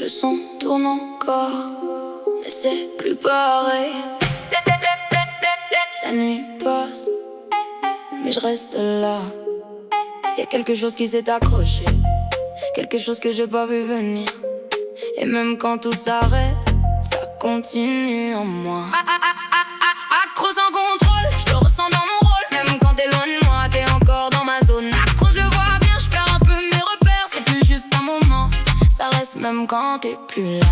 Le son tourne encore, mais c'est plus pareil. La nuit passe, mais je reste là. Y'a quelque chose qui s'est accroché, quelque chose que j'ai pas vu venir. Et même quand tout s'arrête, ça continue en moi. Accro sans contrôle, je te ressens dans mon rôle. Même quand t'es loin de moi, t'es encore dans ma zone. Accro, je le vois bien, je perds un peu mes repères. C'est plus juste un moment, ça reste même quand t'es plus là.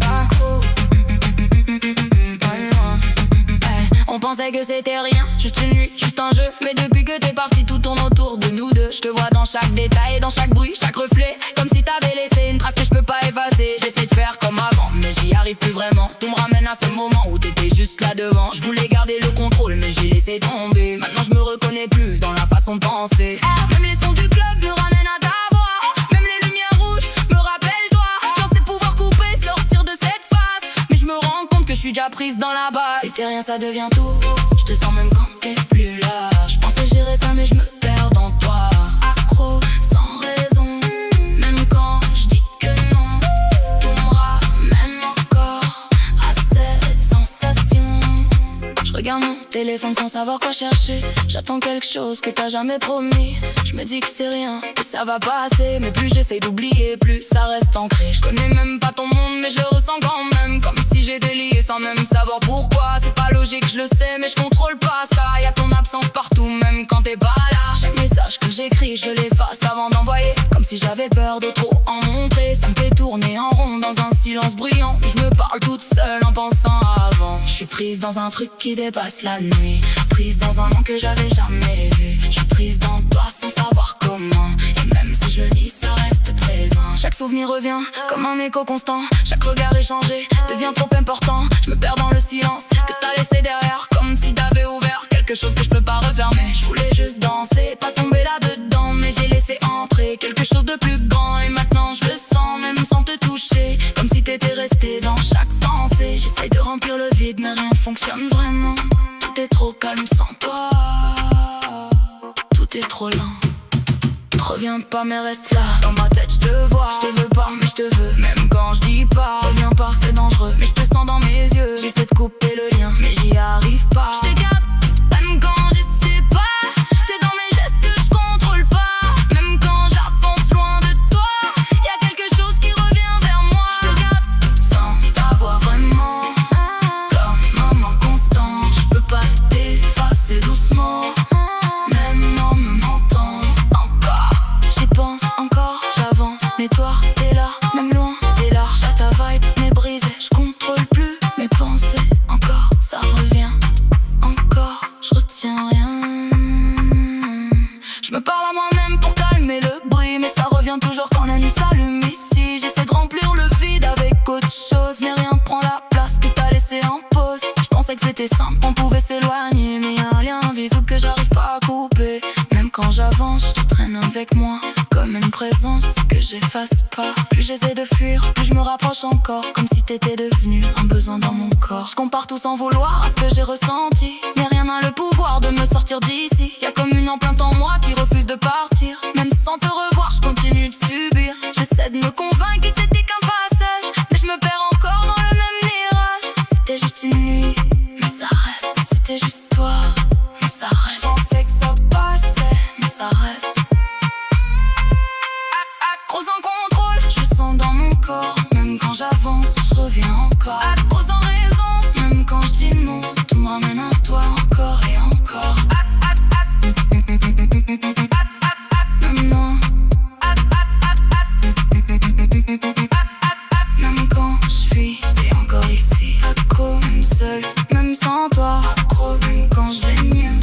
Accro, on pensait que c'était rien, juste une nuit, juste un jeu. Mais depuis que t'es parti, tout tourne autour de nous deux. Je te vois dans chaque détail, dans chaque bruit, chaque reflet. Comme si t'avais laissé une trace que je peux pas effacer. J'essaie de faire comme avant, mais j'y arrive plus vraiment. Tout me ramène à ce moment où t'étais juste là devant. Je voulais garder le contrôle, mais j'ai laissé tomber. Maintenant je me reconnais plus dans la façon de penser. Même les sons du club me ramènent à ta voix. Même les lumières rouges me rappellent toi. Je pensais pouvoir couper, sortir de cette phase, mais je me rends compte que je suis déjà prise dans la base. C'était rien, ça devient tout. Je te sens même quand t'es plus là. Je pensais gérer ça, mais je me perds dans toi. Accro, sans raison, même quand je dis que non. Tout me ramène encore à cette sensation. Je regarde mon téléphone sans savoir quoi chercher. J'attends quelque chose que t'as jamais promis. Je me dis que c'est rien, que ça va passer. Mais plus j'essaye d'oublier, plus ça reste ancré. Je connais même pas ton monde, mais je le ressens quand même. Comme si j'étais lié sans même savoir pourquoi. C'est pas logique, je le sais, mais je contrôle pas ça. Y'a ton absence partout, même quand t'es pas là. Chaque message que j'écris, je l'efface avant d'envoyer. Comme si j'avais peur de trop en montrer. Ça me fait tourner en rond dans un silence bruyant. Je me parle toute seule en pensant avant. Je suis prise dans un truc qui dépasse la nuit. Prise dans un monde que j'avais jamais vu. Je suis prise dans toi sans savoir comment. Et même si je le dis, ça reste présent. Chaque souvenir revient comme un écho constant. Chaque regard échangé devient trop important. Je me perds dans le silence que t'as laissé derrière. Comme si t'avais ouvert quelque chose que je peux pas refermer. Je voulais juste danser, pas tomber là-dedans. Mais j'ai laissé entrer quelque chose de plus grand. Et maintenant je le sens, même sans te toucher. Comme si t'étais resté dans chaque pensée. J'essaye de remplir le vide, mais rien ne fonctionne vraiment. Tout est trop calme sans toi. Tout est trop lent. Reviens pas mais reste là. Dans ma tête je te vois. Je te veux pas mais je te veux. Même quand je dis pas. Reviens pas c'est dangereux. Mais je te sens dans mes yeux. J'essaie de couper le lien mais j'y arrive pas. Je te garde même quand j'essaie pas. T'es dans mes gestes que je contrôle pas. Même quand j'avance loin de toi. Y'a quelque chose qui revient vers moi. Je te garde sans t'avoir vraiment. Comme un moment constant. Je peux pas t'effacer doucement. Même en me mentant. J'y pense encore, j'avance, mais toi t'es là, même loin, t'es là. J'ai ta vibe, mais brisée, je contrôle plus mes pensées. Encore, ça revient, encore, je retiens rien. Je me parle à moi-même pour calmer le bruit, mais ça revient toujours quand la nuit s'allume ici. J'essaie de remplir le vide avec autre chose, mais rien prend la place que t'as laissé en pause. Je pensais que c'était simple, on pouvait s'éloigner, mais y'a un lien invisible que j'arrive pas à couper. Même quand j'avance, je te traîne avec moi, comme une présence que j'efface pas. Plus j'essaie de fuir, plus je me rapproche encore. Comme si t'étais devenu un besoin dans mon corps. Je compare tout sans vouloir à ce que j'ai ressenti, mais rien n'a le pouvoir de me sortir d'ici. Y'a comme une empreinte en moi qui refuse de partir. Même sans te revoir, je continue de subir. J'essaie de me convaincre que c'était qu'un passage, mais je me perds encore dans le même mirage. C'était juste une nuit, mais ça reste. C'était juste toi, mais ça reste. Je pensais que ça passait, mais ça reste. Accro sans contrôle, je le sens dans mon corps. Même quand j'avance, je reviens encore. Accro sans raison, même quand je dis non. Tout me ramène à toi encore et encore. Maintenant. Même quand je fuis, t'es encore ici. Accro, même seul, même sans toi. Accro, même quand je vais mieux.